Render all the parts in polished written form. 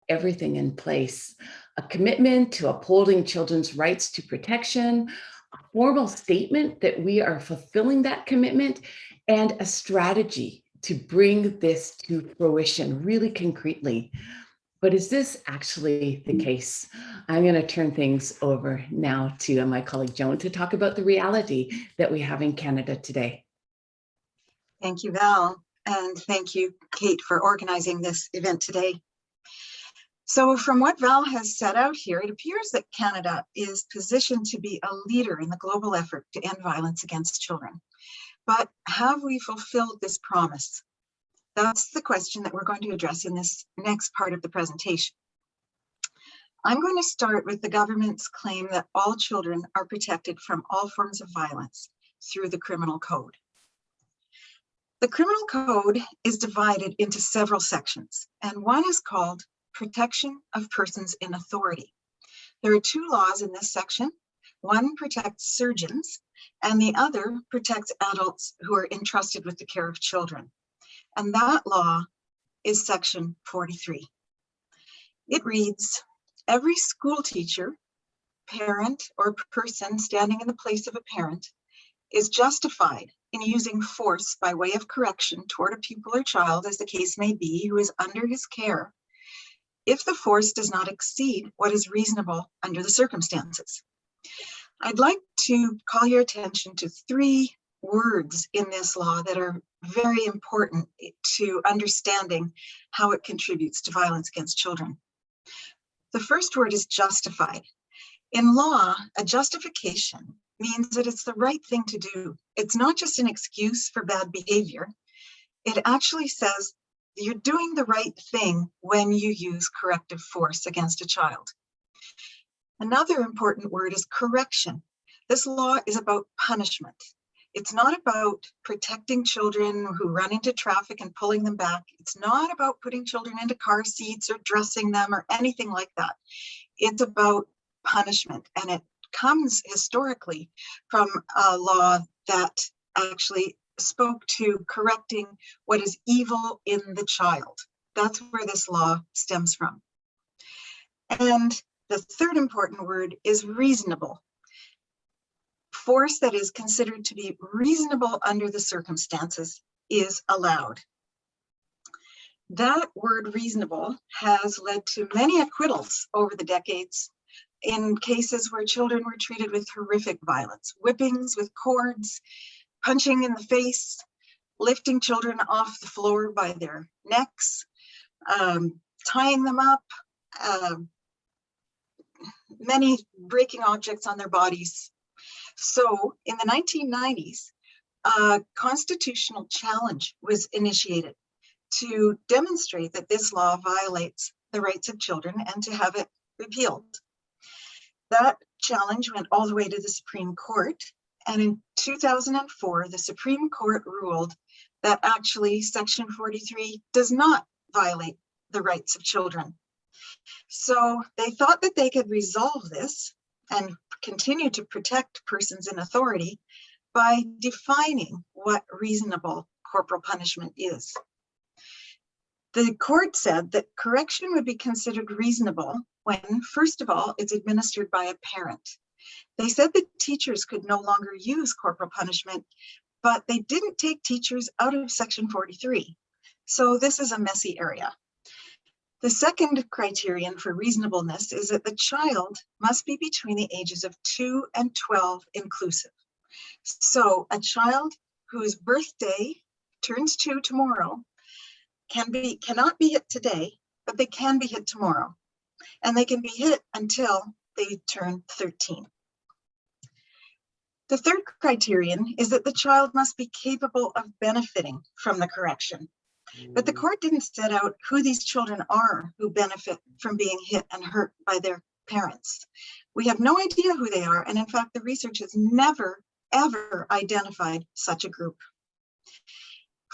everything in place: a commitment to upholding children's rights to protection, a formal statement that we are fulfilling that commitment, and a strategy to bring this to fruition really concretely. But is this actually the case? I'm going to turn things over now to my colleague Joan to talk about the reality that we have in Canada today. Thank you, Val, and thank you, Kate, for organizing this event today. So from what Val has set out here, it appears that Canada is positioned to be a leader in the global effort to end violence against children. But have we fulfilled this promise? That's the question that we're going to address in this next part of the presentation. I'm going to start with the government's claim that all children are protected from all forms of violence through the criminal code. The criminal code is divided into several sections, and one is called Protection of Persons in Authority. There are two laws in this section. One protects surgeons, and the other protects adults who are entrusted with the care of children. And that law is section 43. It reads, every school teacher, parent, or person standing in the place of a parent is justified in using force by way of correction toward a pupil or child, as the case may be, who is under his care, if the force does not exceed what is reasonable under the circumstances. I'd like to call your attention to three words in this law that are very important to understanding how it contributes to violence against children. The first word is justified. In law, a justification means that it's the right thing to do. It's not just an excuse for bad behavior. It actually says you're doing the right thing when you use corrective force against a child. Another important word is correction. This law is about punishment. It's not about protecting children who run into traffic and pulling them back. It's not about putting children into car seats or dressing them or anything like that. It's about punishment, and it comes historically from a law that actually spoke to correcting what is evil in the child. That's where this law stems from. And the third important word is reasonable. Force that is considered to be reasonable under the circumstances is allowed. That word reasonable has led to many acquittals over the decades in cases where children were treated with horrific violence, whippings with cords, punching in the face, lifting children off the floor by their necks, tying them up, many breaking objects on their bodies. So in the 1990s, a constitutional challenge was initiated to demonstrate that this law violates the rights of children and to have it repealed. That challenge went all the way to the Supreme Court, and in 2004, the Supreme Court ruled that actually Section 43 does not violate the rights of children. So they thought that they could resolve this and continue to protect persons in authority by defining what reasonable corporal punishment is. The court said that correction would be considered reasonable when, first of all, it's administered by a parent. They said that teachers could no longer use corporal punishment, but they didn't take teachers out of Section 43. So this is a messy area. The second criterion for reasonableness is that the child must be between the ages of 2 and 12 inclusive. So a child whose birthday turns 2 tomorrow cannot be hit today, but they can be hit tomorrow. And they can be hit until they turn 13. The third criterion is that the child must be capable of benefiting from the correction. But the court didn't set out who these children are who benefit from being hit and hurt by their parents. We have no idea who they are, and in fact, the research has never, ever identified such a group.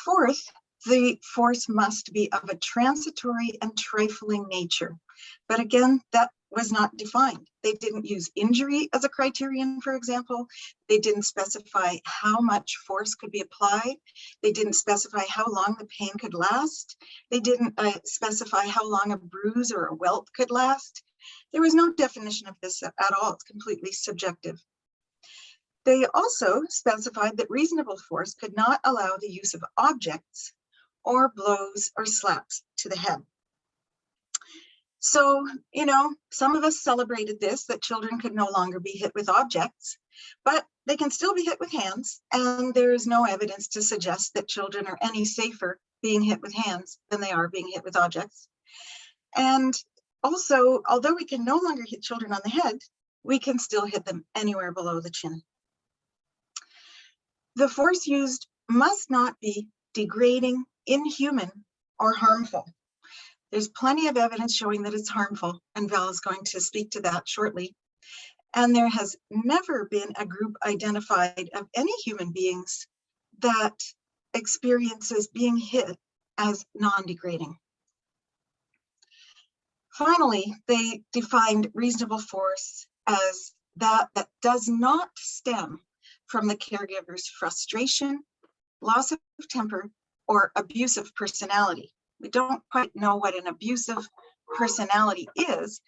Fourth, the force must be of a transitory and trifling nature. But again, that was not defined. They didn't use injury as a criterion, for example. They didn't specify how much force could be applied. They didn't specify how long the pain could last. They didn't specify how long a bruise or a welt could last. There was no definition of this at all. It's completely subjective. They also specified that reasonable force could not allow the use of objects or blows or slaps to the head. So, some of us celebrated this, that children could no longer be hit with objects, but they can still be hit with hands. And there is no evidence to suggest that children are any safer being hit with hands than they are being hit with objects. And also, although we can no longer hit children on the head, we can still hit them anywhere below the chin. The force used must not be degrading, inhuman, or harmful. There's plenty of evidence showing that it's harmful, and Val is going to speak to that shortly. And there has never been a group identified of any human beings that experiences being hit as non-degrading. Finally, they defined reasonable force as that does not stem from the caregiver's frustration, loss of temper, or abusive personality. We don't quite know what an abusive personality is,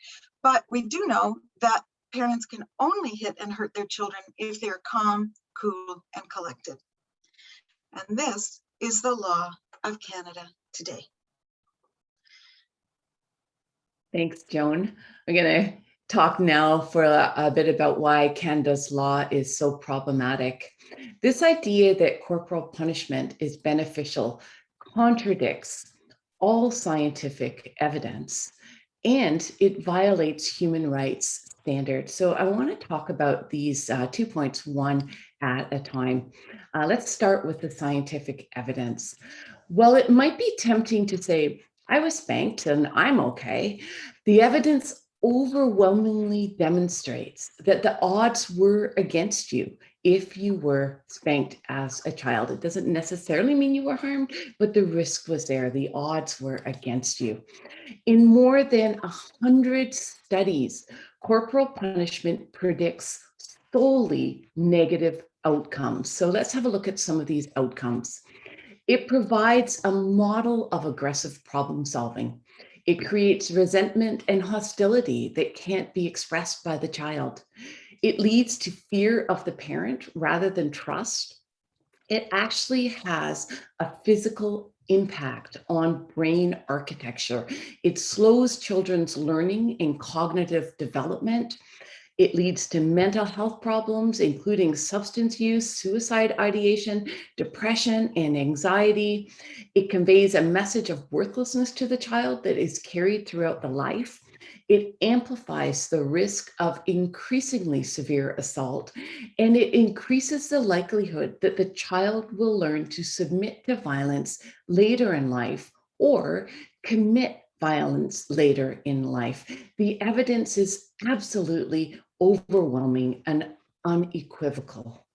but we do know that parents can only hit and hurt their children if they're calm, cool, and collected. And this is the law of Canada today. Thanks, Joan. We're going to talk now for a bit about why Canada's law is so problematic. This idea that corporal punishment is beneficial contradicts all scientific evidence, and it violates human rights standards. So I want to talk about these 2 points, one at a time. Let's start with the scientific evidence. Well, it might be tempting to say, I was spanked and I'm okay. The evidence overwhelmingly demonstrates that the odds were against you if you were spanked as a child. It doesn't necessarily mean you were harmed, but the risk was there. The odds were against you. In more than 100 studies, corporal punishment predicts solely negative outcomes. So let's have a look at some of these outcomes. It provides a model of aggressive problem solving. It creates resentment and hostility that can't be expressed by the child. It leads to fear of the parent rather than trust. It actually has a physical impact on brain architecture. It slows children's learning and cognitive development. It leads to mental health problems, including substance use, suicide ideation, depression, and anxiety. It conveys a message of worthlessness to the child that is carried throughout the life. It amplifies the risk of increasingly severe assault, and it increases the likelihood that the child will learn to submit to violence later in life or commit violence later in life. The evidence is absolutely overwhelming and unequivocal.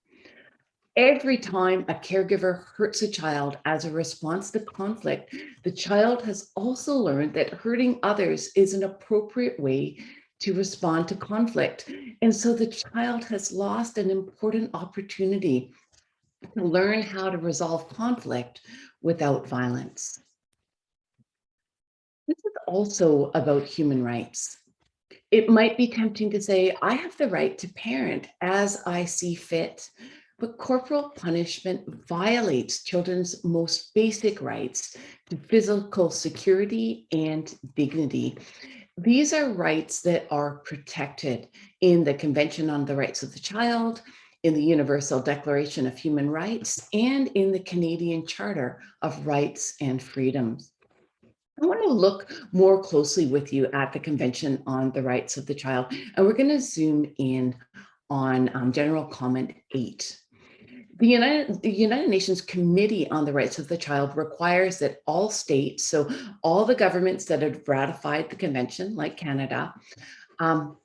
Every time a caregiver hurts a child as a response to conflict, the child has also learned that hurting others is an appropriate way to respond to conflict. And so the child has lost an important opportunity to learn how to resolve conflict without violence. This is also about human rights. It might be tempting to say, I have the right to parent as I see fit, but corporal punishment violates children's most basic rights to physical security and dignity. These are rights that are protected in the Convention on the Rights of the Child, in the Universal Declaration of Human Rights, and in the Canadian Charter of Rights and Freedoms. I want to look more closely with you at the Convention on the Rights of the Child, and we're going to zoom in on General Comment 8. The United Nations Committee on the Rights of the Child requires that all states, so all the governments that have ratified the convention, like Canada, are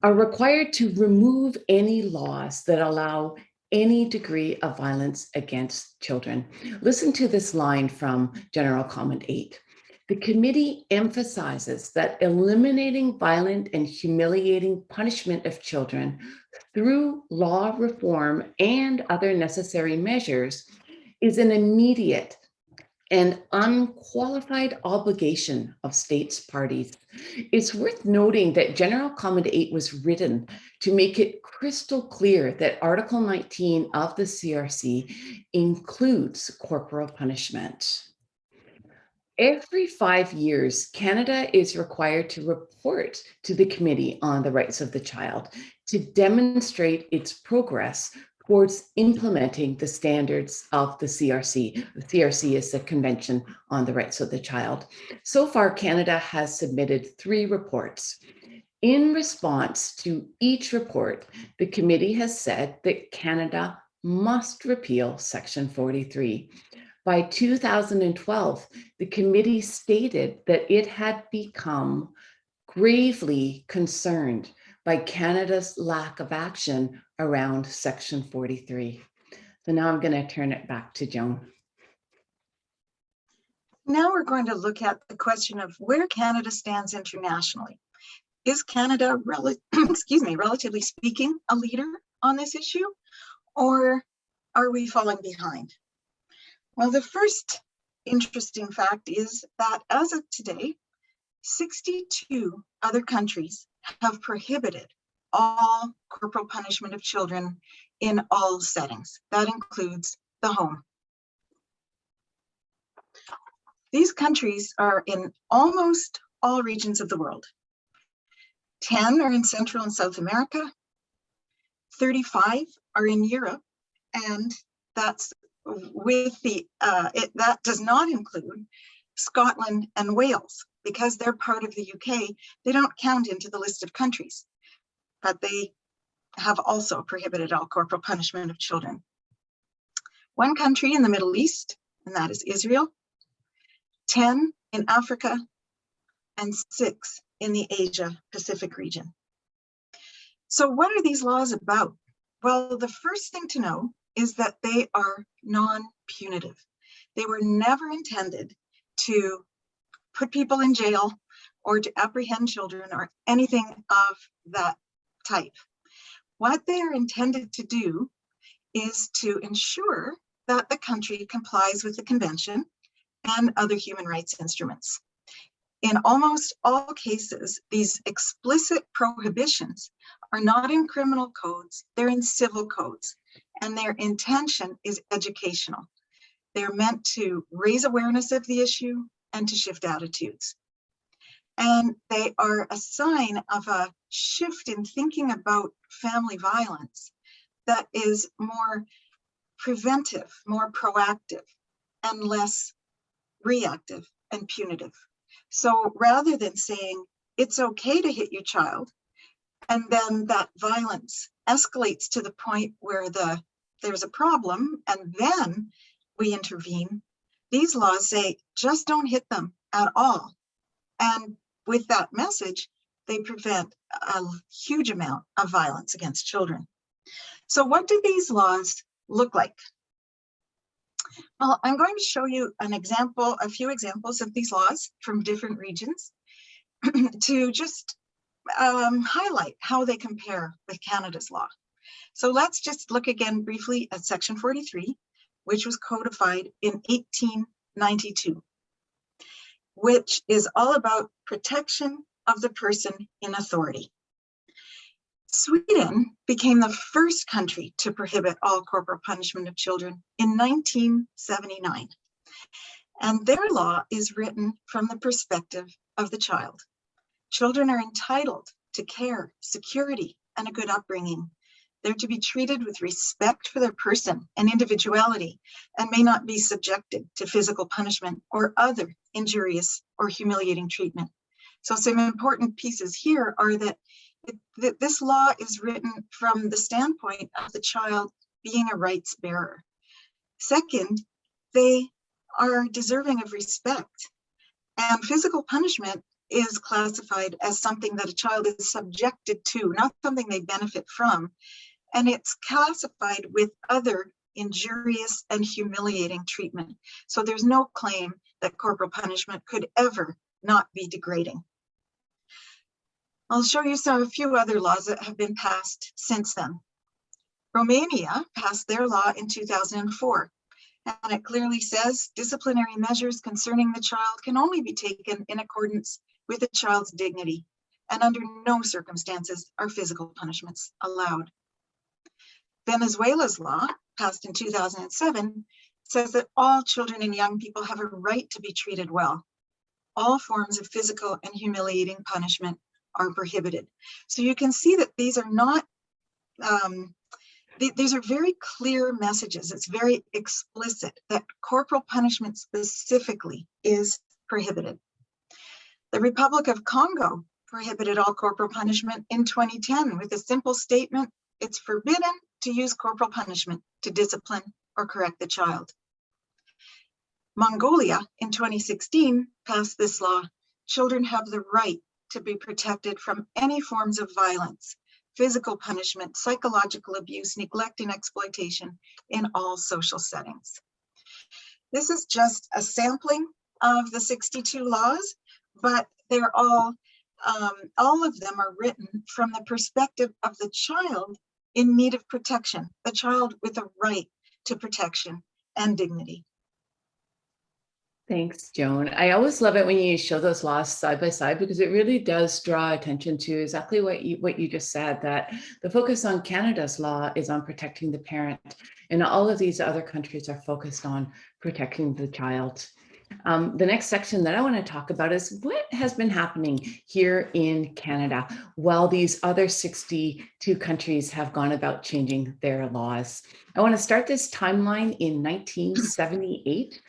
required to remove any laws that allow any degree of violence against children. Listen to this line from General Comment 8. The committee emphasizes that eliminating violent and humiliating punishment of children through law reform and other necessary measures is an immediate and unqualified obligation of states parties. It's worth noting that General Comment 8 was written to make it crystal clear that Article 19 of the CRC includes corporal punishment. Every 5 years, Canada is required to report to the Committee on the Rights of the Child to demonstrate its progress towards implementing the standards of the CRC. The CRC is the Convention on the Rights of the Child. So far, Canada has submitted 3 reports. In response to each report, the committee has said that Canada must repeal Section 43. By 2012, the committee stated that it had become gravely concerned by Canada's lack of action around Section 43. So now I'm going to turn it back to Joan. Now we're going to look at the question of where Canada stands internationally. Is Canada, relatively speaking, a leader on this issue, or are we falling behind? Well, the first interesting fact is that as of today, 62 other countries have prohibited all corporal punishment of children in all settings. That includes the home. These countries are in almost all regions of the world. 10 are in Central and South America, 35 are in Europe, and that's with the that does not include Scotland and Wales, because they're part of the UK. They don't count into the list of countries, but they have also prohibited all corporal punishment of children. 1 country in the Middle East, and that is Israel, 10 in Africa, and 6 in the Asia Pacific region. So what are these laws about? Well, the first thing to know is that they are non-punitive. They were never intended to put people in jail or to apprehend children or anything of that type. What they are intended to do is to ensure that the country complies with the convention and other human rights instruments. In almost all cases, these explicit prohibitions are not in criminal codes, they're in civil codes, and their intention is educational. They're meant to raise awareness of the issue and to shift attitudes. And they are a sign of a shift in thinking about family violence that is more preventive, more proactive, and less reactive and punitive. So rather than saying it's okay to hit your child, and then that violence escalates to the point where there's a problem, and then we intervene, these laws say just don't hit them at all. And with that message, they prevent a huge amount of violence against children. So what do these laws look like? Well, I'm going to show you a few examples of these laws from different regions to just highlight how they compare with Canada's law. So let's just look again briefly at Section 43, which was codified in 1892, which is all about protection of the person in authority. Sweden became the first country to prohibit all corporal punishment of children in 1979. And their law is written from the perspective of the child. Children are entitled to care, security, and a good upbringing. They're to be treated with respect for their person and individuality, and may not be subjected to physical punishment or other injurious or humiliating treatment. So some important pieces here are that this law is written from the standpoint of the child being a rights bearer. Second, they are deserving of respect, and physical punishment is classified as something that a child is subjected to, not something they benefit from. And it's classified with other injurious and humiliating treatment. So there's no claim that corporal punishment could ever not be degrading. I'll show you a few other laws that have been passed since then. Romania passed their law in 2004, and it clearly says disciplinary measures concerning the child can only be taken in accordance with the child's dignity, and under no circumstances are physical punishments allowed. Venezuela's law, passed in 2007, says that all children and young people have a right to be treated well. All forms of physical and humiliating punishment are prohibited. So you can see that these are not, these are very clear messages. It's very explicit that corporal punishment specifically is prohibited. The Republic of Congo prohibited all corporal punishment in 2010 with a simple statement: it's forbidden to use corporal punishment to discipline or correct the child. Mongolia in 2016 passed this law: children have the right to be protected from any forms of violence, physical punishment, psychological abuse, neglect, and exploitation in all social settings. This is just a sampling of the 62 laws, but they're all of them are written from the perspective of the child in need of protection, the child with a right to protection and dignity. Thanks, Joan. I always love it when you show those laws side by side, because it really does draw attention to exactly what you just said, that the focus on Canada's law is on protecting the parent, and all of these other countries are focused on protecting the child. The next section that I want to talk about is what has been happening here in Canada while these other 62 countries have gone about changing their laws. I want to start this timeline in 1978,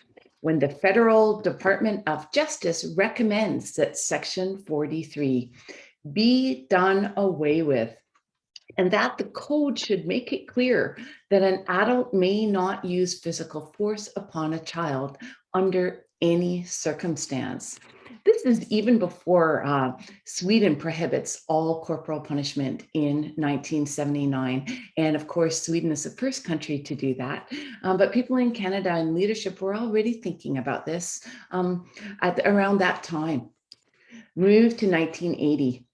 when the Federal Department of Justice recommends that Section 43 be done away with, and that the code should make it clear that an adult may not use physical force upon a child under any circumstance. This is even before Sweden prohibits all corporal punishment in 1979. And of course, Sweden is the first country to do that. But people in Canada and leadership were already thinking about this around that time. Move to 1980.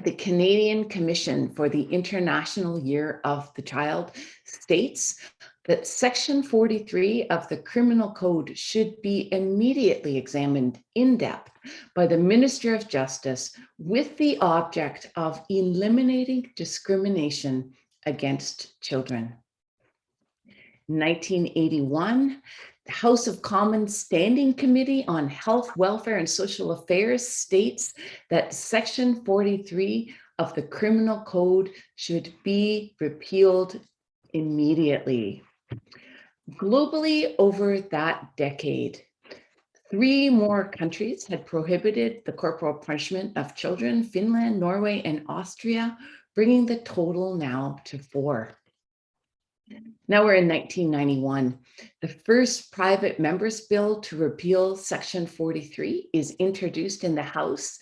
The Canadian Commission for the International Year of the Child states that Section 43 of the Criminal Code should be immediately examined in depth by the Minister of Justice with the object of eliminating discrimination against children. 1981, the House of Commons Standing Committee on Health, Welfare, and Social Affairs states that Section 43 of the Criminal Code should be repealed immediately. Globally, over that decade, 3 more countries had prohibited the corporal punishment of children: Finland, Norway, and Austria, bringing the total now to 4. Now we're in 1991. The first private member's bill to repeal Section 43 is introduced in the House,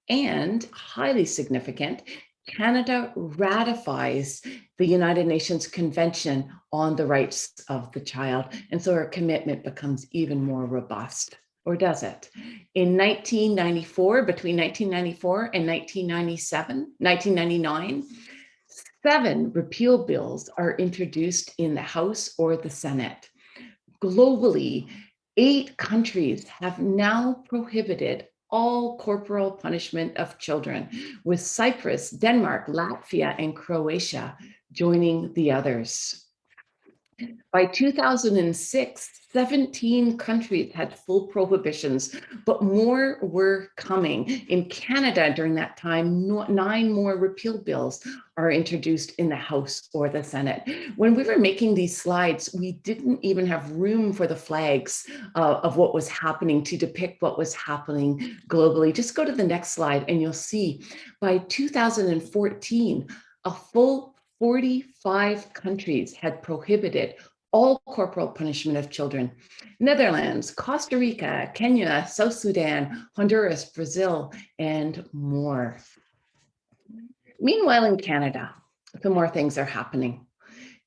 and highly significant, Canada ratifies the United Nations Convention on the Rights of the Child. And so our commitment becomes even more robust. Or does it? In 1994, between 1994 and 1999, 7 repeal bills are introduced in the House or the Senate. Globally, 8 countries have now prohibited all corporal punishment of children, with Cyprus, Denmark, Latvia, and Croatia joining the others. By 2006, 17 countries had full prohibitions, but more were coming. In Canada during that time, 9 more repeal bills are introduced in the House or the Senate. When we were making these slides, we didn't even have room for the flags of what was happening to depict what was happening globally. Just go to the next slide and you'll see by 2014, a full 45 countries had prohibited all corporal punishment of children. Netherlands, Costa Rica, Kenya, South Sudan, Honduras, Brazil, and more. Meanwhile, in Canada, some more things are happening.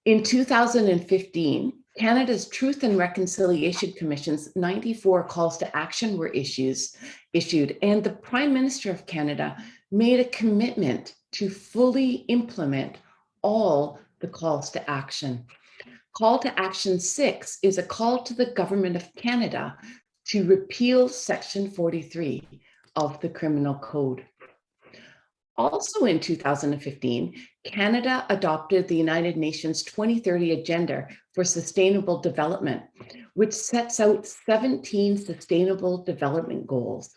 In 2015, Canada's Truth and Reconciliation Commission's 94 calls to action were issued, and the Prime Minister of Canada made a commitment to fully implement all the calls to action. Call to Action 6 is a call to the Government of Canada to repeal Section 43 of the Criminal Code. Also in 2015, Canada adopted the United Nations 2030 Agenda for Sustainable Development, which sets out 17 sustainable development goals.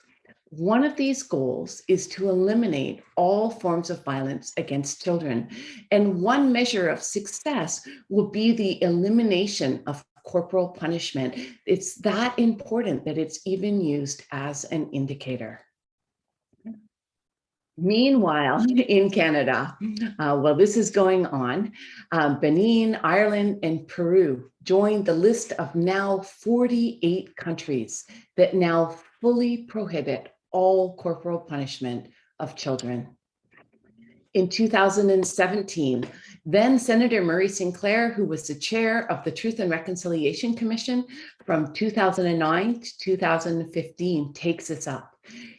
One of these goals is to eliminate all forms of violence against children. And one measure of success will be the elimination of corporal punishment. It's that important that it's even used as an indicator. Meanwhile, in Canada, while this is going on, Benin, Ireland, and Peru joined the list of now 48 countries that now fully prohibit all corporal punishment of children. In 2017, then Senator Murray Sinclair, who was the chair of the Truth and Reconciliation Commission from 2009 to 2015, takes this up.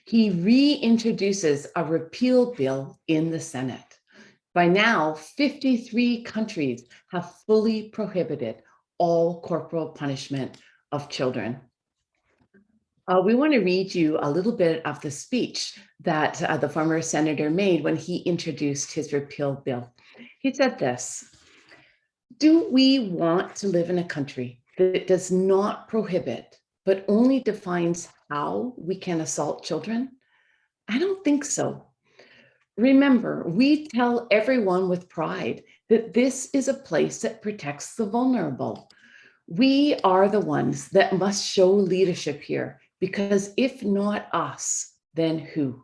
He reintroduces a repeal bill in the Senate. By now, 53 countries have fully prohibited all corporal punishment of children. We want to read you a little bit of the speech that the former senator made when he introduced his repeal bill. He said this: "Do we want to live in a country that does not prohibit, but only defines how we can assault children? I don't think so. Remember, we tell everyone with pride that this is a place that protects the vulnerable. We are the ones that must show leadership here, because if not us, then who?"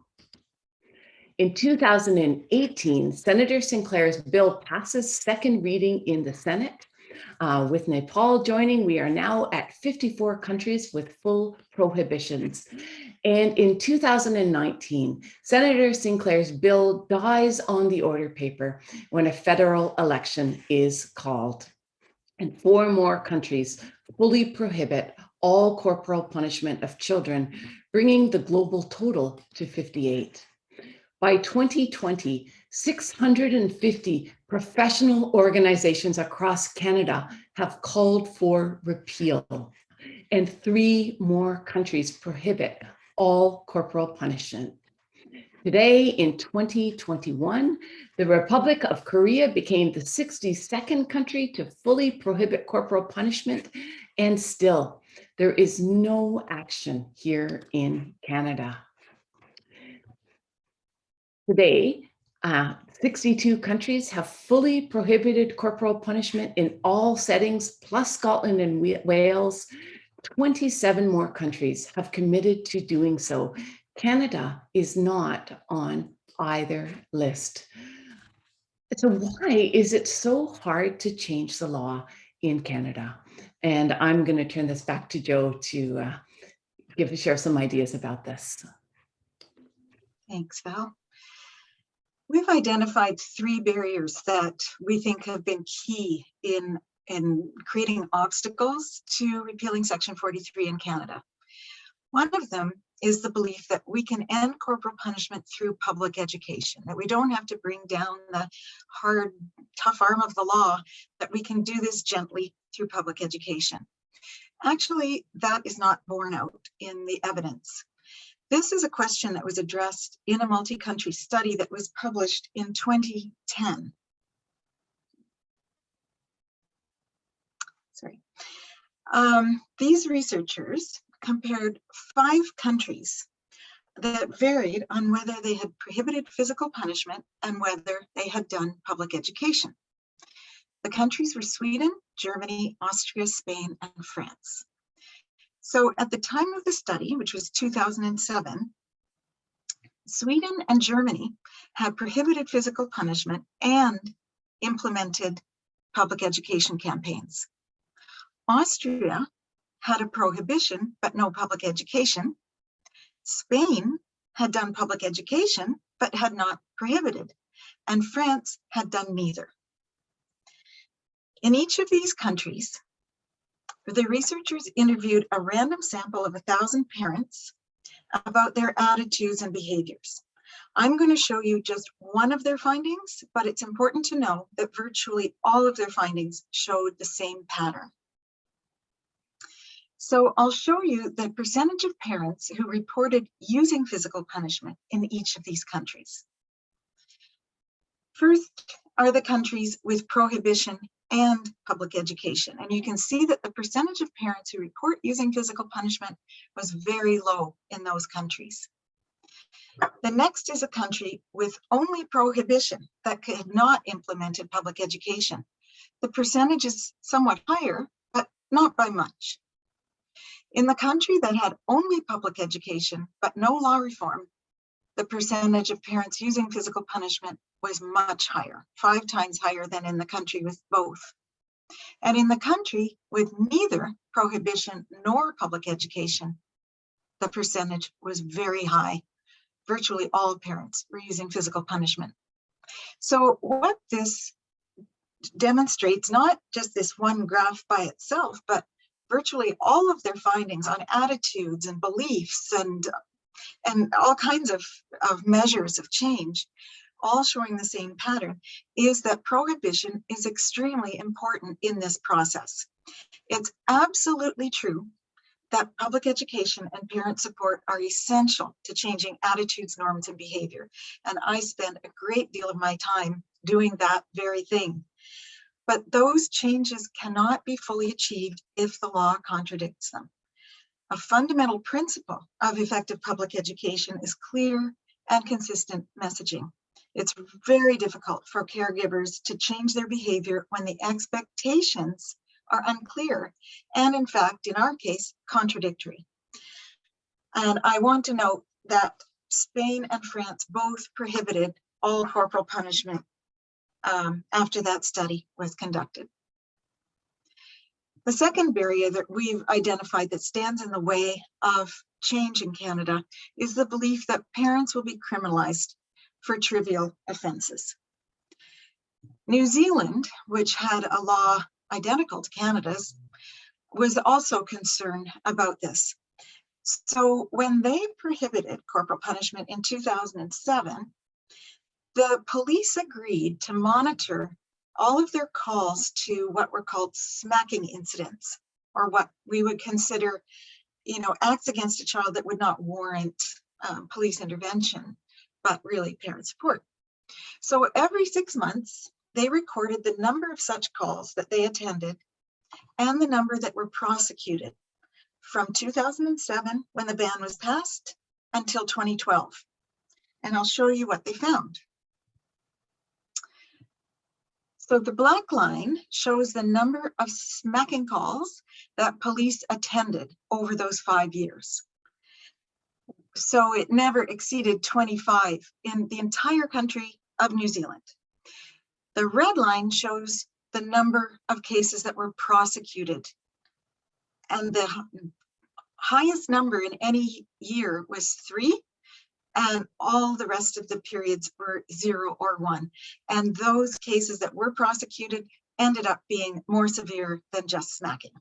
In 2018, Senator Sinclair's bill passes second reading in the Senate. With Nepal joining, we are now at 54 countries with full prohibitions. And in 2019, Senator Sinclair's bill dies on the order paper when a federal election is called. And 4 more countries fully prohibit all corporal punishment of children, bringing the global total to 58. By 2020, 650 professional organizations across Canada have called for repeal, and 3 more countries prohibit all corporal punishment. Today, in 2021, the Republic of Korea became the 62nd country to fully prohibit corporal punishment, and still, there is no action here in Canada. Today, 62 countries have fully prohibited corporal punishment in all settings, plus Scotland and Wales. 27 more countries have committed to doing so. Canada is not on either list. So why is it so hard to change the law in Canada? And I'm going to turn this back to Joe to share some ideas about this. Thanks, Val. We've identified 3 barriers that we think have been key in creating obstacles to repealing Section 43 in Canada. One of them is the belief that we can end corporal punishment through public education, that we don't have to bring down the hard, tough arm of the law, that we can do this gently through public education. Actually, that is not borne out in the evidence. This is a question that was addressed in a multi-country study that was published in 2010. These researchers compared 5 countries that varied on whether they had prohibited physical punishment and whether they had done public education. The countries were Sweden, Germany, Austria, Spain, and France. So at the time of the study, which was 2007, Sweden and Germany had prohibited physical punishment and implemented public education campaigns. Austria had a prohibition, but no public education. Spain had done public education, but had not prohibited. And France had done neither. In each of these countries, The researchers interviewed a random sample of 1,000 parents about their attitudes and behaviors. I'm going to show you just one of their findings, but it's important to know that virtually all of their findings showed the same pattern. So I'll show you the percentage of parents who reported using physical punishment in each of these countries. First are the countries with prohibition and public education. And you can see that the percentage of parents who report using physical punishment was very low in those countries. The next is a country with only prohibition that had not implemented public education. The percentage is somewhat higher, but not by much. In the country that had only public education, but no law reform, the percentage of parents using physical punishment was much higher, 5 times higher than in the country with both. And in the country with neither prohibition nor public education, the percentage was very high. Virtually all parents were using physical punishment. So what this demonstrates, not just this one graph by itself, but virtually all of their findings on attitudes and beliefs and all kinds of measures of change, all showing the same pattern, is that prohibition is extremely important in this process. It's absolutely true that public education and parent support are essential to changing attitudes, norms, and behavior. And I spend a great deal of my time doing that very thing. But those changes cannot be fully achieved if the law contradicts them. A fundamental principle of effective public education is clear and consistent messaging. It's very difficult for caregivers to change their behavior when the expectations are unclear and, in fact, in our case, contradictory. And I want to note that Spain and France both prohibited all corporal punishment after that study was conducted. The second barrier that we've identified that stands in the way of change in Canada is the belief that parents will be criminalized for trivial offenses. New Zealand, which had a law identical to Canada's, was also concerned about this. So when they prohibited corporal punishment in 2007, the police agreed to monitor all of their calls to what were called smacking incidents, or what we would consider, acts against a child that would not warrant police intervention, but really parent support. So every 6 months, they recorded the number of such calls that they attended and the number that were prosecuted from 2007, when the ban was passed, until 2012. And I'll show you what they found. So the black line shows the number of smacking calls that police attended over those 5 years. So it never exceeded 25 in the entire country of New Zealand. The red line shows the number of cases that were prosecuted. And the highest number in any year was 3. And all the rest of the periods were 0 or 1. And those cases that were prosecuted ended up being more severe than just smacking.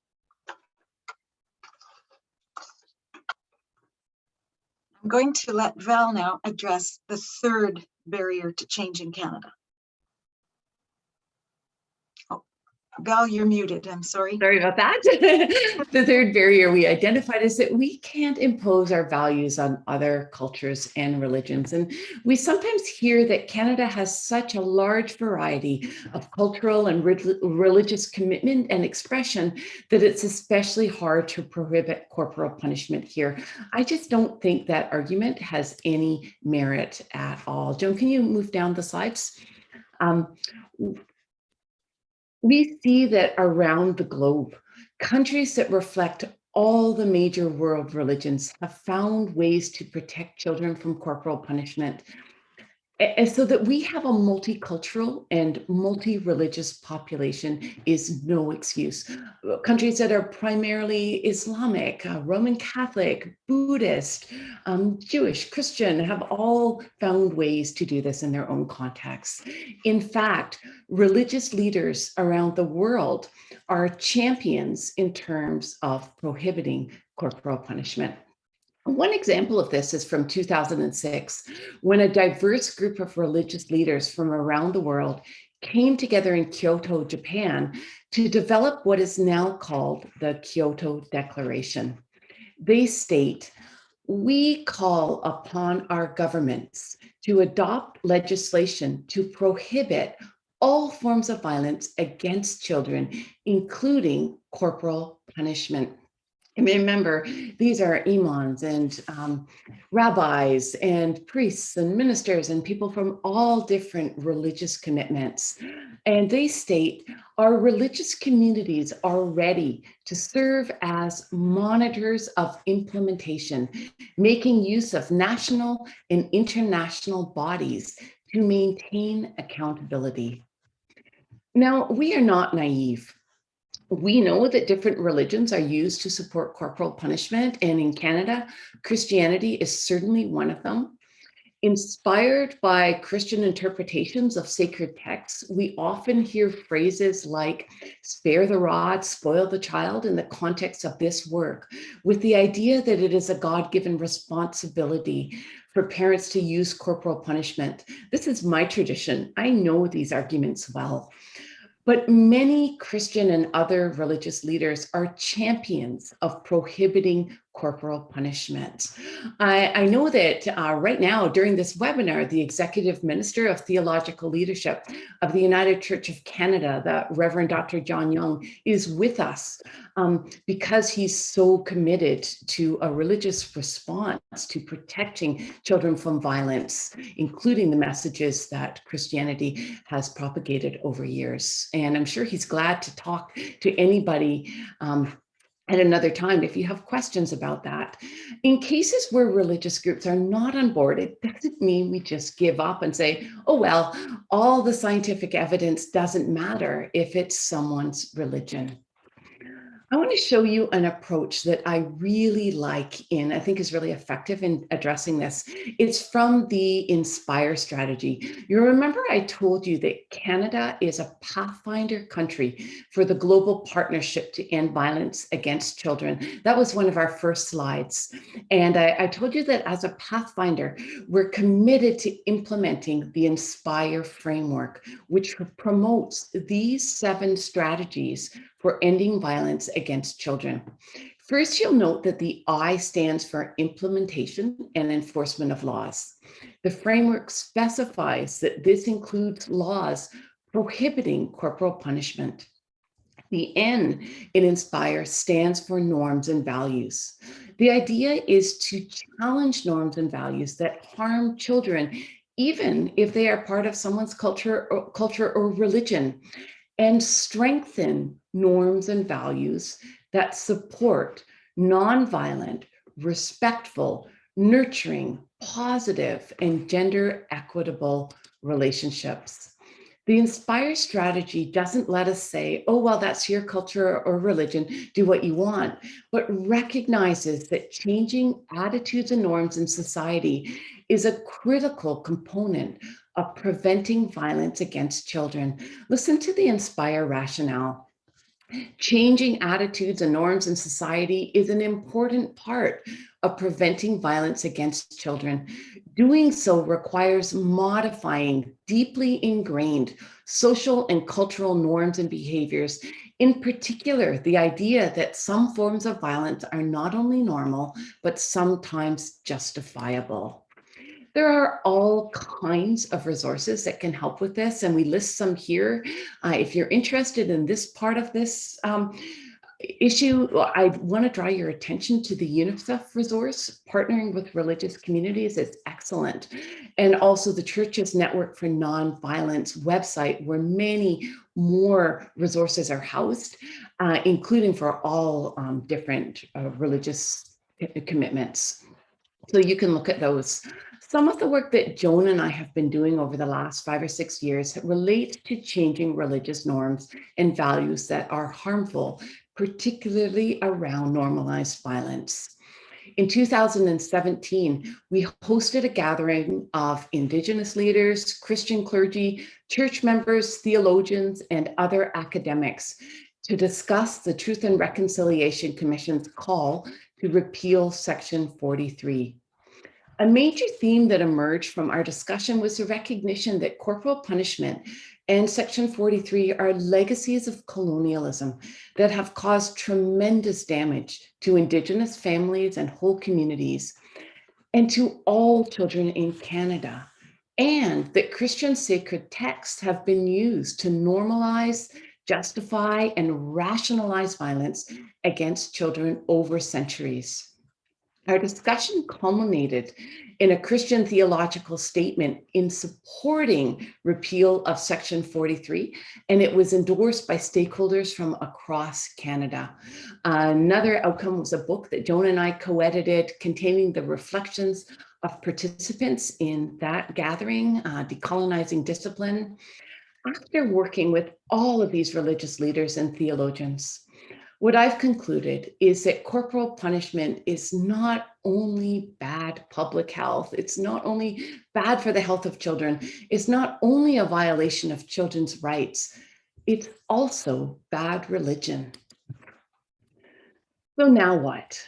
I'm going to let Val now address the third barrier to change in Canada. Oh, Val, you're muted. I'm sorry. Sorry about that. The third barrier we identified is that we can't impose our values on other cultures and religions. And we sometimes hear that Canada has such a large variety of cultural and religious commitment and expression that it's especially hard to prohibit corporal punishment here. I just don't think that argument has any merit at all. Joan, can you move down the slides? We see that around the globe, countries that reflect all the major world religions have found ways to protect children from corporal punishment. And so that we have a multicultural and multi-religious population is no excuse. Countries that are primarily Islamic, Roman Catholic, Buddhist, Jewish, Christian have all found ways to do this in their own contexts. In fact, religious leaders around the world are champions in terms of prohibiting corporal punishment. One example of this is from 2006, when a diverse group of religious leaders from around the world came together in Kyoto, Japan, to develop what is now called the Kyoto Declaration. They state, "We call upon our governments to adopt legislation to prohibit all forms of violence against children, including corporal punishment." And remember, these are imams and rabbis and priests and ministers and people from all different religious commitments. And they state, "Our religious communities are ready to serve as monitors of implementation, making use of national and international bodies to maintain accountability." Now, we are not naive. We know that different religions are used to support corporal punishment, and in Canada, Christianity is certainly one of them. Inspired by Christian interpretations of sacred texts, we often hear phrases like "spare the rod, spoil the child" in the context of this work, with the idea that it is a God-given responsibility for parents to use corporal punishment. This is my tradition. I know these arguments well. But many Christian and other religious leaders are champions of prohibiting corporal punishment. I know that right now, during this webinar, the Executive Minister of Theological Leadership of the United Church of Canada, the Reverend Dr. John Young, is with us because he's so committed to a religious response to protecting children from violence, including the messages that Christianity has propagated over years. And I'm sure he's glad to talk to anybody at another time if you have questions about that. In cases where religious groups are not on board, it doesn't mean we just give up and say, "Oh, well, all the scientific evidence doesn't matter if it's someone's religion." I want to show you an approach that I really like I think is really effective in addressing this. It's from the INSPIRE strategy. You remember I told you that Canada is a pathfinder country for the Global Partnership to End Violence Against Children. That was one of our first slides. And I told you that as a pathfinder, we're committed to implementing the INSPIRE framework, which promotes these 7 strategies for ending violence against children. First, you'll note that the I stands for implementation and enforcement of laws. The framework specifies that this includes laws prohibiting corporal punishment. The N in INSPIRE stands for norms and values. The idea is to challenge norms and values that harm children, even if they are part of someone's culture or religion, and strengthen norms and values that support nonviolent, respectful, nurturing, positive, and gender equitable relationships. The INSPIRE strategy doesn't let us say, "Oh, well, that's your culture or religion, do what you want," but recognizes that changing attitudes and norms in society is a critical component of preventing violence against children. Listen to the INSPIRE rationale. Changing attitudes and norms in society is an important part of preventing violence against children. Doing so requires modifying deeply ingrained social and cultural norms and behaviors. In particular, the idea that some forms of violence are not only normal, but sometimes justifiable. There are all kinds of resources that can help with this, and we list some here. If you're interested in this part of this issue, I want to draw your attention to the UNICEF resource, Partnering with Religious Communities. It's excellent. And also the Church's Network for Nonviolence website, where many more resources are housed, including for all different religious commitments. So you can look at those. Some of the work that Joan and I have been doing over the last 5 or 6 years relates to changing religious norms and values that are harmful, particularly around normalized violence. In 2017, we hosted a gathering of Indigenous leaders, Christian clergy, church members, theologians, and other academics to discuss the Truth and Reconciliation Commission's call to repeal Section 43. A major theme that emerged from our discussion was the recognition that corporal punishment and Section 43 are legacies of colonialism that have caused tremendous damage to Indigenous families and whole communities, and to all children in Canada, and that Christian sacred texts have been used to normalize, justify, and rationalize violence against children over centuries. Our discussion culminated in a Christian theological statement in supporting repeal of Section 43, and it was endorsed by stakeholders from across Canada. Another outcome was a book that Joan and I co-edited containing the reflections of participants in that gathering, Decolonizing Discipline, after working with all of these religious leaders and theologians. What I've concluded is that corporal punishment is not only bad public health, it's not only bad for the health of children, it's not only a violation of children's rights, it's also bad religion. So now what?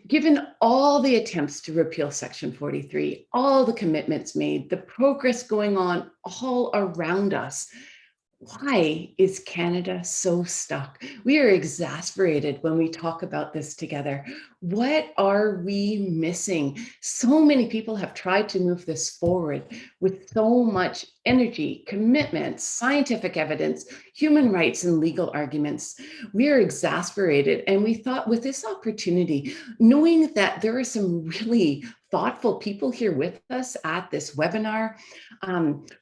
Given all the attempts to repeal Section 43, all the commitments made, the progress going on all around us, why is Canada so stuck? We are exasperated when we talk about this together. What are we missing? So many people have tried to move this forward with so much energy, commitment, scientific evidence, human rights, and legal arguments. We are exasperated, and we thought with this opportunity, knowing that there are some really thoughtful people here with us at this webinar,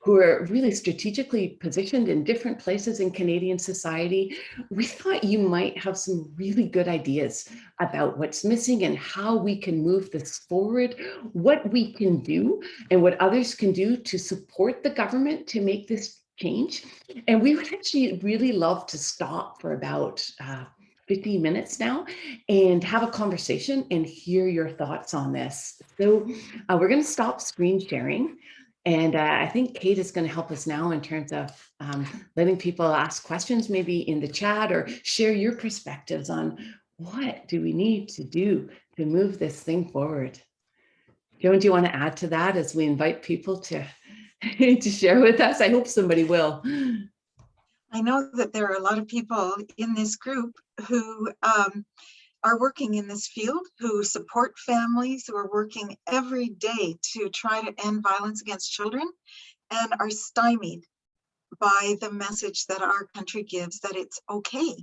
who are really strategically positioned in different places in Canadian society, we thought you might have some really good ideas about what's missing and how we can move this forward, what we can do and what others can do to support the government to make this change. And we would actually really love to stop for about 15 minutes now and have a conversation and hear your thoughts on this. So we're going to stop screen sharing. And I think Kate is going to help us now in terms of letting people ask questions, maybe in the chat, or share your perspectives on what do we need to do to move this thing forward. Joan, do you want to add to that as we invite people to, to share with us? I hope somebody will. I know that there are a lot of people in this group who are working in this field, who support families, who are working every day to try to end violence against children, and are stymied by the message that our country gives that it's okay.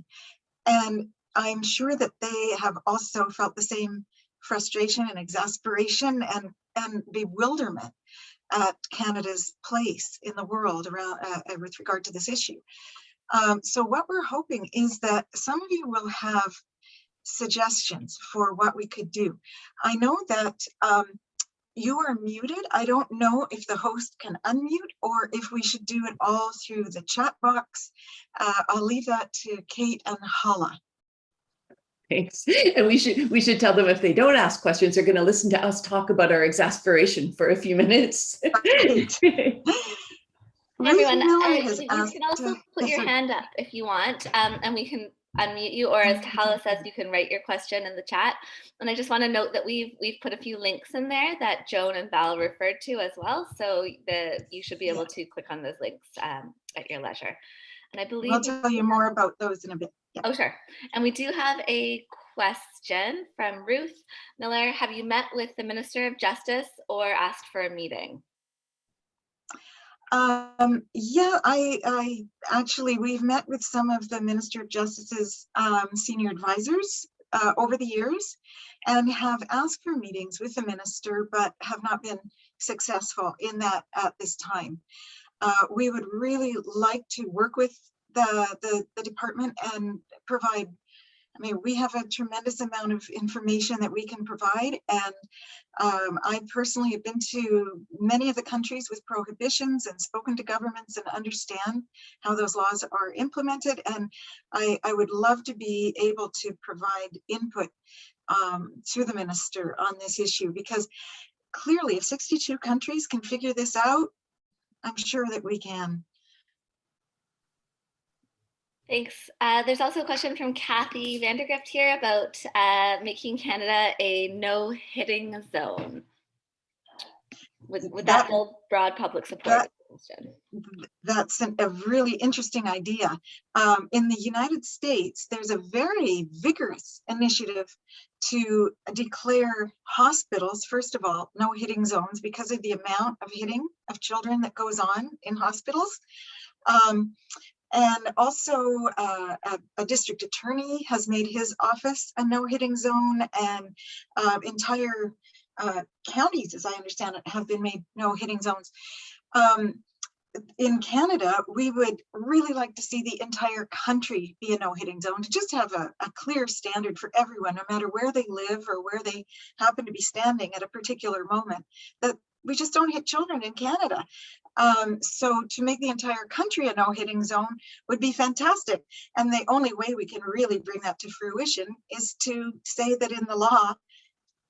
And I'm sure that they have also felt the same frustration and exasperation and bewilderment at Canada's place in the world around with regard to this issue. So what we're hoping is that some of you will have suggestions for what we could do. I know that you are muted. I don't know if the host can unmute or if we should do it all through the chat box. I'll leave that to Kate and Hala. Thanks. And we should tell them if they don't ask questions, they're going to listen to us talk about our exasperation for a few minutes. Right. Everyone, you can also put your hand up if you want, and we can unmute you, or as Hala says, you can write your question in the chat. And I just want to note that we've put a few links in there that Joan and Val referred to as well, so you should be able to click on those links at your leisure. And I believe I'll tell you more about those in a bit. Yeah. Oh, sure. And we do have a question from Ruth Miller. Have you met with the Minister of Justice or asked for a meeting? Yeah, I actually, we've met with some of the Minister of Justice's senior advisors over the years and have asked for meetings with the minister, but have not been successful in that at this time. We would really like to work with the department and provide I mean, we have a tremendous amount of information that we can provide. And I personally have been to many of the countries with prohibitions and spoken to governments and understand how those laws are implemented. And I would love to be able to provide input to the minister on this issue, because clearly if 62 countries can figure this out, I'm sure that we can. Thanks. There's also a question from Kathy Vandergrift here about making Canada a no hitting zone. Would that build broad public support? That's a really interesting idea. In the United States, there's a very vigorous initiative to declare hospitals, first of all, no hitting zones because of the amount of hitting of children that goes on in hospitals. And also a district attorney has made his office a no hitting zone, and entire counties, as I understand it, have been made no hitting zones. In Canada, we would really like to see the entire country be a no hitting zone, to just have a clear standard for everyone, no matter where they live or where they happen to be standing at a particular moment, that we just don't hit children in Canada. So to make the entire country a no hitting zone would be fantastic. And the only way we can really bring that to fruition is to say that in the law,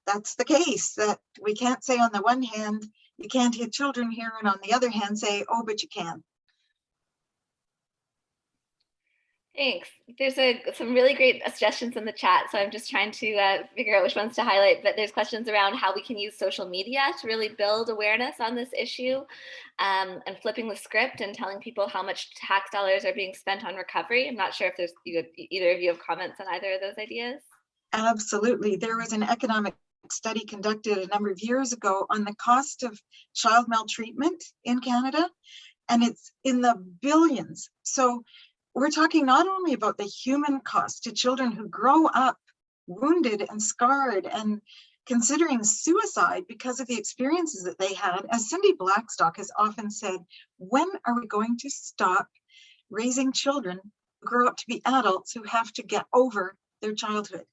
that's the case, that we can't say on the one hand, you can't hit children here, and on the other hand say, oh, but you can. Thanks. There's some really great suggestions in the chat, so I'm just trying to figure out which ones to highlight. But there's questions around how we can use social media to really build awareness on this issue, and flipping the script and telling people how much tax dollars are being spent on recovery. I'm not sure if either of you have comments on either of those ideas. Absolutely. There was an economic study conducted a number of years ago on the cost of child maltreatment in Canada, and it's in the billions. So we're talking not only about the human cost to children who grow up wounded and scarred and considering suicide because of the experiences that they had. As Cindy Blackstock has often said, when are we going to stop raising children who grow up to be adults who have to get over their childhood?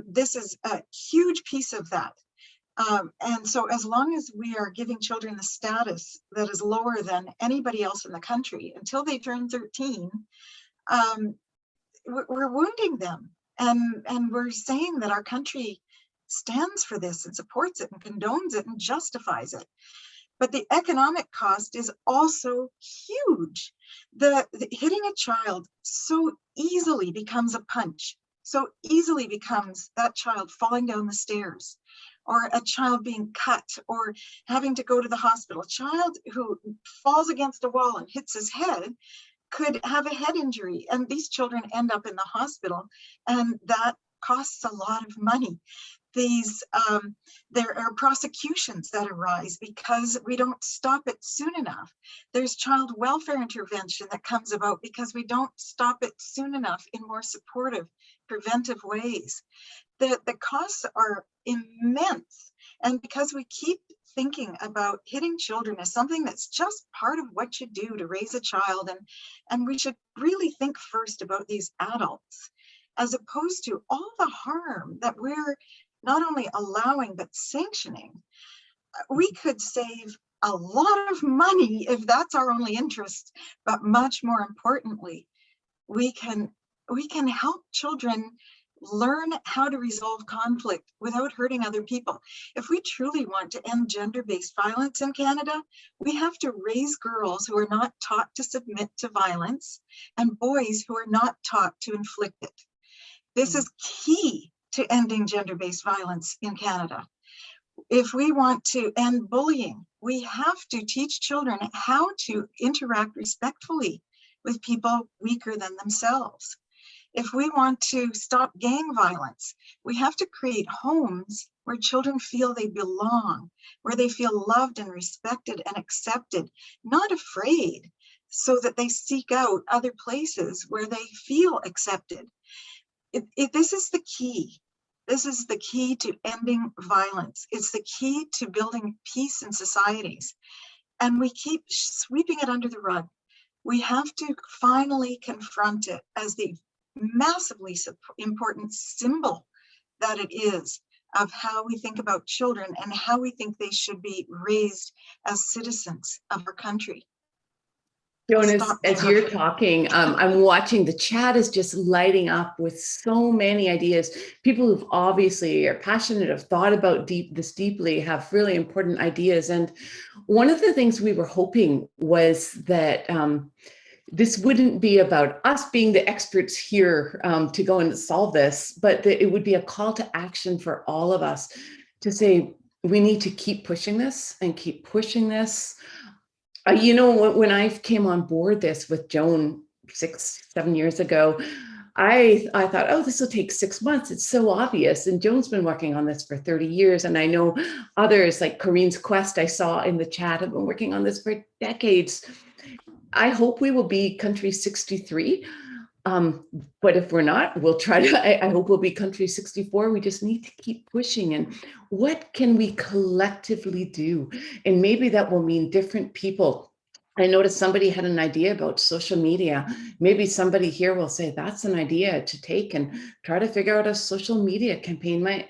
This is a huge piece of that. And so as long as we are giving children the status that is lower than anybody else in the country until they turn 13, we're wounding them. And we're saying that our country stands for this and supports it and condones it and justifies it. But the economic cost is also huge. The hitting a child so easily becomes a punch, so easily becomes that child falling down the stairs, or a child being cut, or having to go to the hospital. A child who falls against a wall and hits his head could have a head injury, and these children end up in the hospital, and that costs a lot of money. There are prosecutions that arise because we don't stop it soon enough. There's child welfare intervention that comes about because we don't stop it soon enough in more supportive, preventive ways. The costs are immense, and because we keep thinking about hitting children as something that's just part of what you do to raise a child, and we should really think first about these adults, as opposed to all the harm that we're not only allowing but sanctioning. We could save a lot of money if that's our only interest, but much more importantly, we can help children learn how to resolve conflict without hurting other people. If we truly want to end gender-based violence in Canada, we have to raise girls who are not taught to submit to violence and boys who are not taught to inflict it. This is key to ending gender-based violence in Canada. If we want to end bullying, we have to teach children how to interact respectfully with people weaker than themselves. If we want to stop gang violence, we have to create homes where children feel they belong, where they feel loved and respected and accepted, not afraid, so that they seek out other places where they feel accepted. This is the key. This is the key to ending violence. It's the key to building peace in societies. And we keep sweeping it under the rug. We have to finally confront it as the massively important symbol that it is of how we think about children and how we think they should be raised as citizens of our country. Joan, Stop as there. you're talking, I'm watching the chat is just lighting up with so many ideas. People who've obviously are passionate, have thought about this deeply, have really important ideas. And one of the things we were hoping was that this wouldn't be about us being the experts here to go and solve this, but that it would be a call to action for all of us to say, we need to keep pushing this and keep pushing this. You know, when I came on board this with Joan 6-7 years ago, I thought, oh, this will take 6 months. It's so obvious. And Joan's been working on this for 30 years. And I know others like Corinne's Quest I saw in the chat have been working on this for decades. I hope we will be country 63. But if we're not, we'll try to, I hope we'll be country 64. We just need to keep pushing. And what can we collectively do? And maybe that will mean different people. I noticed somebody had an idea about social media. Maybe somebody here will say that's an idea to take and try to figure out a social media campaign. My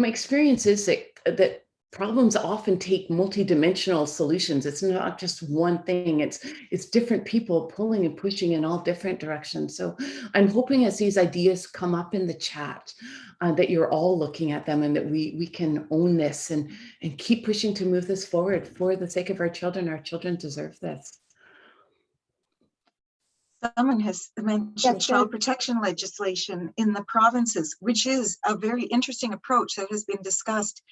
experience is that problems often take multidimensional solutions. It's not just one thing. It's different people pulling and pushing in all different directions. So I'm hoping as these ideas come up in the chat, that you're all looking at them and that we can own this and keep pushing to move this forward for the sake of our children. Our children deserve this. Someone has mentioned child protection legislation in the provinces, which is a very interesting approach that has been discussed.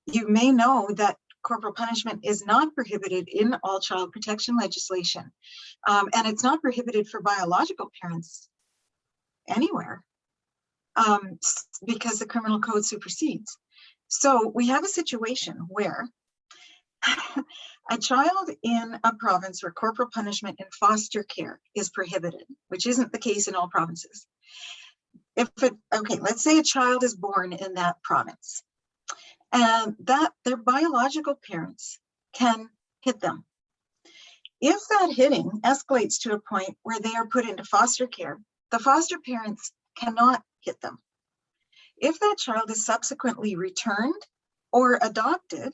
You may know that corporal punishment is not prohibited in all child protection legislation, and it's not prohibited for biological parents anywhere, because the criminal code supersedes. So we have a situation where a child in a province where corporal punishment in foster care is prohibited, which isn't the case in all provinces. Let's say a child is born in that province and that their biological parents can hit them. If that hitting escalates to a point where they are put into foster care, the foster parents cannot hit them. If that child is subsequently returned or adopted,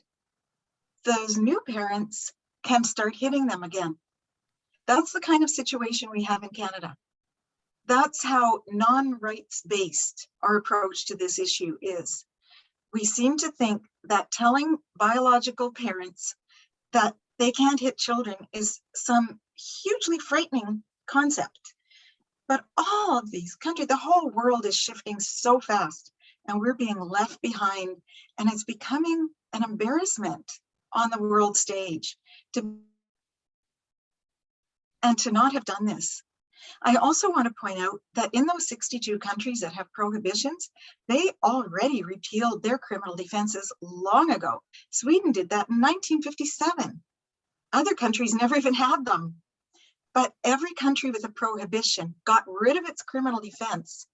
those new parents can start hitting them again. That's the kind of situation we have in Canada. That's how non-rights-based our approach to this issue is. We seem to think that telling biological parents that they can't hit children is some hugely frightening concept. But all of these countries, the whole world is shifting so fast and we're being left behind, and it's becoming an embarrassment on the world stage to not have done this. I also want to point out that in those 62 countries that have prohibitions, they already repealed their criminal defenses long ago. Sweden did that in 1957. Other countries never even had them. But every country with a prohibition got rid of its criminal defense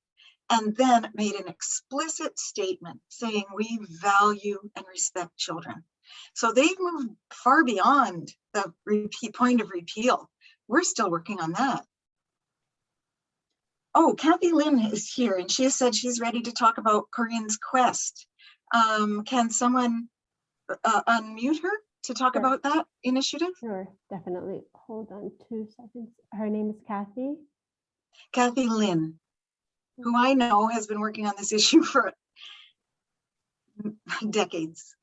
and then made an explicit statement saying we value and respect children. So they've moved far beyond the point of repeal. We're still working on that. Oh, Kathy Lynn is here and she has said she's ready to talk about Corinne's Quest. Can someone unmute her to talk about that initiative? Sure, definitely. Hold on 2 seconds. Her name is Kathy. Kathy Lynn, who I know has been working on this issue for decades.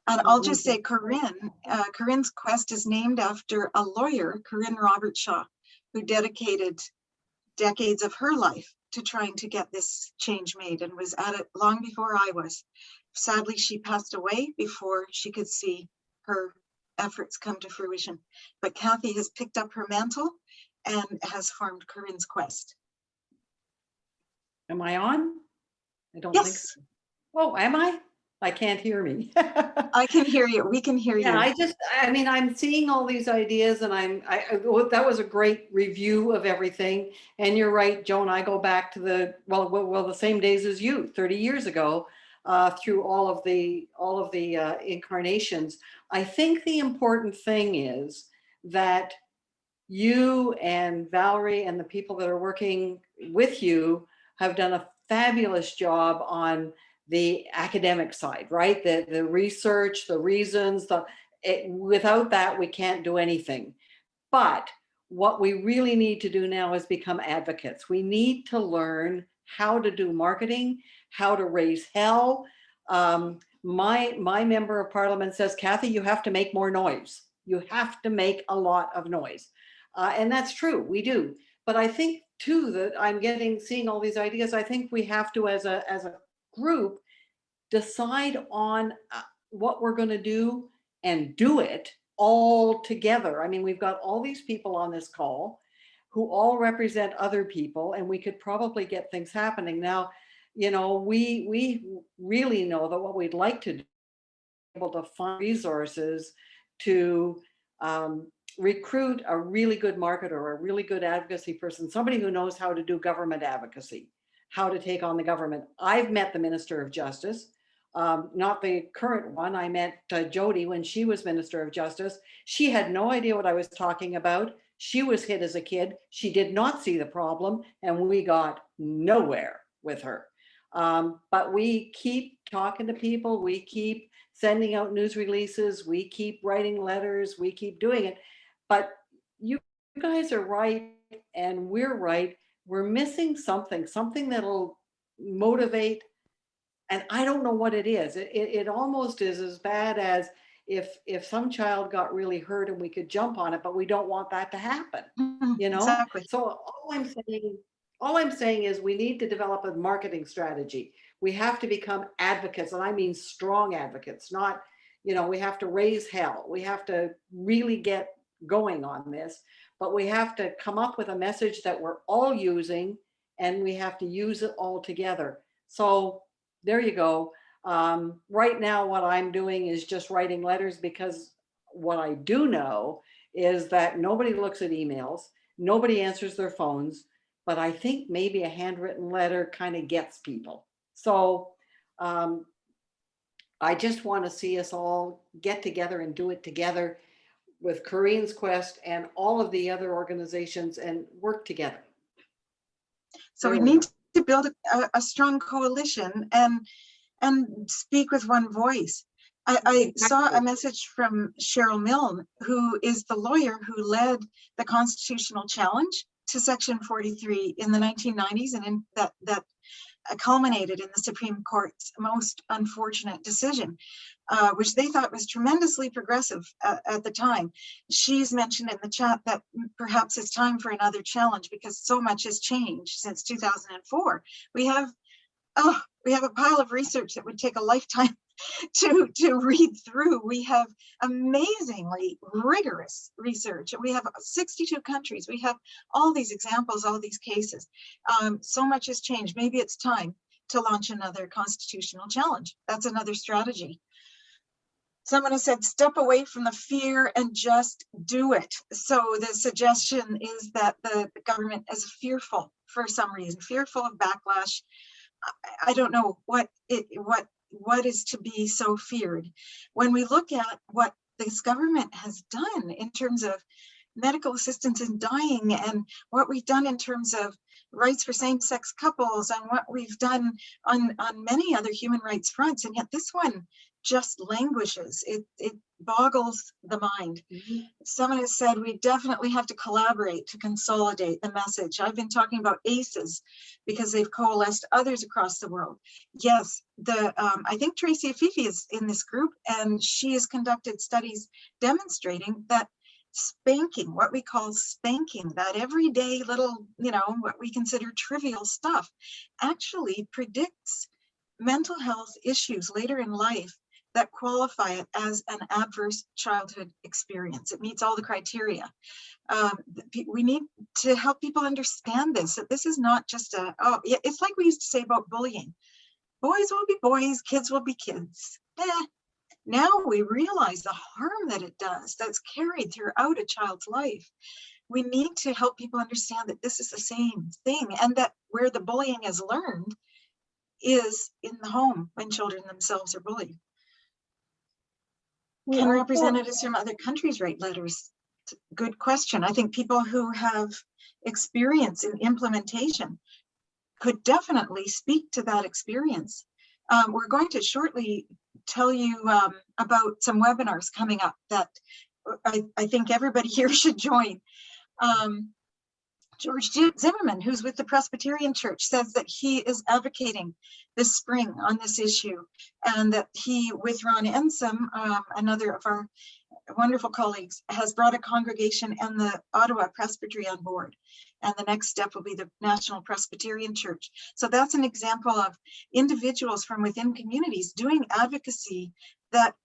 And I'll just say Corinne's Quest is named after a lawyer, Corinne Robert Shaw, who dedicated decades of her life to trying to get this change made and was at it long before I was. Sadly, she passed away before she could see her efforts come to fruition. But Kathy has picked up her mantle and has formed Corinne's Quest. Am I on? I don't think Yes, so. Oh, am I? I can't hear me. I can hear you. We can hear Yeah, you. I mean, I'm seeing all these ideas and that was a great review of everything. And you're right, Joan, I go back to the same days as you, 30 years ago, through all of the incarnations. I think the important thing is that you and Valerie and the people that are working with you have done a fabulous job on the academic side, right? The research, the reasons, without that, we can't do anything. But what we really need to do now is become advocates. We need to learn how to do marketing, how to raise hell. My member of parliament says, Kathy, you have to make more noise. You have to make a lot of noise. And that's true, we do. But I think too that I'm seeing all these ideas. I think we have to, as a group, decide on what we're going to do and do it all together. I mean, we've got all these people on this call who all represent other people, and we could probably get things happening. Now, you know, we really know that what we'd like to do is able to find resources to recruit a really good marketer, a really good advocacy person, somebody who knows how to do government advocacy, how to take on the government. I've met the Minister of Justice. Not the current one. I met Jody when she was Minister of Justice. She had no idea what I was talking about. She was hit as a kid. She did not see the problem, and we got nowhere with her. But we keep talking to people. We keep sending out news releases. We keep writing letters. We keep doing it. But you guys are right, and we're right. We're missing something that'll motivate. And I don't know what it is. It almost is as bad as if some child got really hurt and we could jump on it, but we don't want that to happen, you know? Exactly. So all I'm saying is we need to develop a marketing strategy. We have to become advocates, and I mean strong advocates, not, you know, we have to raise hell. We have to really get going on this, but we have to come up with a message that we're all using, and we have to use it all together. So there you go. Right now, what I'm doing is just writing letters, because what I do know is that nobody looks at emails, nobody answers their phones, but I think maybe a handwritten letter kind of gets people. So I just want to see us all get together and do it together with Korean's Quest and all of the other organizations and work together. So we need to build a strong coalition and speak with one voice. I saw a message from Cheryl Milne, who is the lawyer who led the constitutional challenge to Section 43 in the 1990s, and in that culminated in the Supreme Court's most unfortunate decision, which they thought was tremendously progressive at the time. She's mentioned in the chat that perhaps it's time for another challenge because so much has changed since 2004. We have a pile of research that would take a lifetime to read through. We have amazingly rigorous research. We have 62 countries. We have all these examples, all these cases. So much has changed. Maybe it's time to launch another constitutional challenge. That's another strategy. Someone has said, step away from the fear and just do it. So the suggestion is that the government is fearful for some reason, fearful of backlash. I don't know what is to be so feared. When we look at what this government has done in terms of medical assistance in dying, and what we've done in terms of rights for same-sex couples, and what we've done on many other human rights fronts, and yet this one just languishes. It boggles the mind. Mm-hmm. Someone has said we definitely have to collaborate to consolidate the message. I've been talking about ACEs because they've coalesced others across the world. Yes, I think Tracy Afifi is in this group, and she has conducted studies demonstrating that spanking, what we call spanking, that everyday little, what we consider trivial stuff, actually predicts mental health issues later in life that qualify it as an adverse childhood experience. It meets all the criteria. We need to help people understand this, that this is not just it's like we used to say about bullying. Boys will be boys, kids will be kids. Now we realize the harm that it does, that's carried throughout a child's life. We need to help people understand that this is the same thing, and that where the bullying is learned is in the home when children themselves are bullied. Can representatives from other countries write letters? good question. I think people who have experience in implementation could definitely speak to that experience. We're going to shortly tell you about some webinars coming up that I think everybody here should join. George Zimmerman, who's with the Presbyterian Church, says that he is advocating this spring on this issue, and that he, with Ron Ensom, another of our wonderful colleagues, has brought a congregation and the Ottawa Presbytery on board. And the next step will be the National Presbyterian Church. So that's an example of individuals from within communities doing advocacy that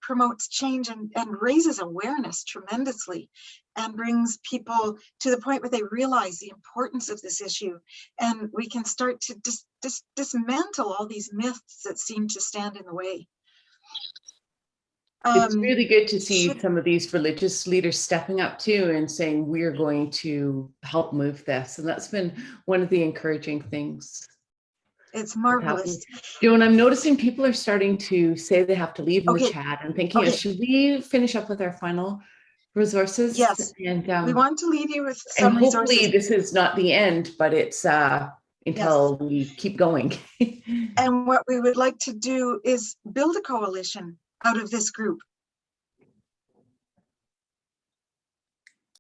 promotes change and raises awareness tremendously, and brings people to the point where they realize the importance of this issue. And we can start to dismantle all these myths that seem to stand in the way. It's really good to see some of these religious leaders stepping up too and saying, we're going to help move this. And that's been one of the encouraging things. It's marvelous. Joan, I'm noticing people are starting to say they have to leave in the Okay. chat. I'm thinking, Okay. should we finish up with our final resources? Yes. And We want to leave you with some and hopefully resources. this is not the end, but it's until we keep going. And what we would like to do is build a coalition out of this group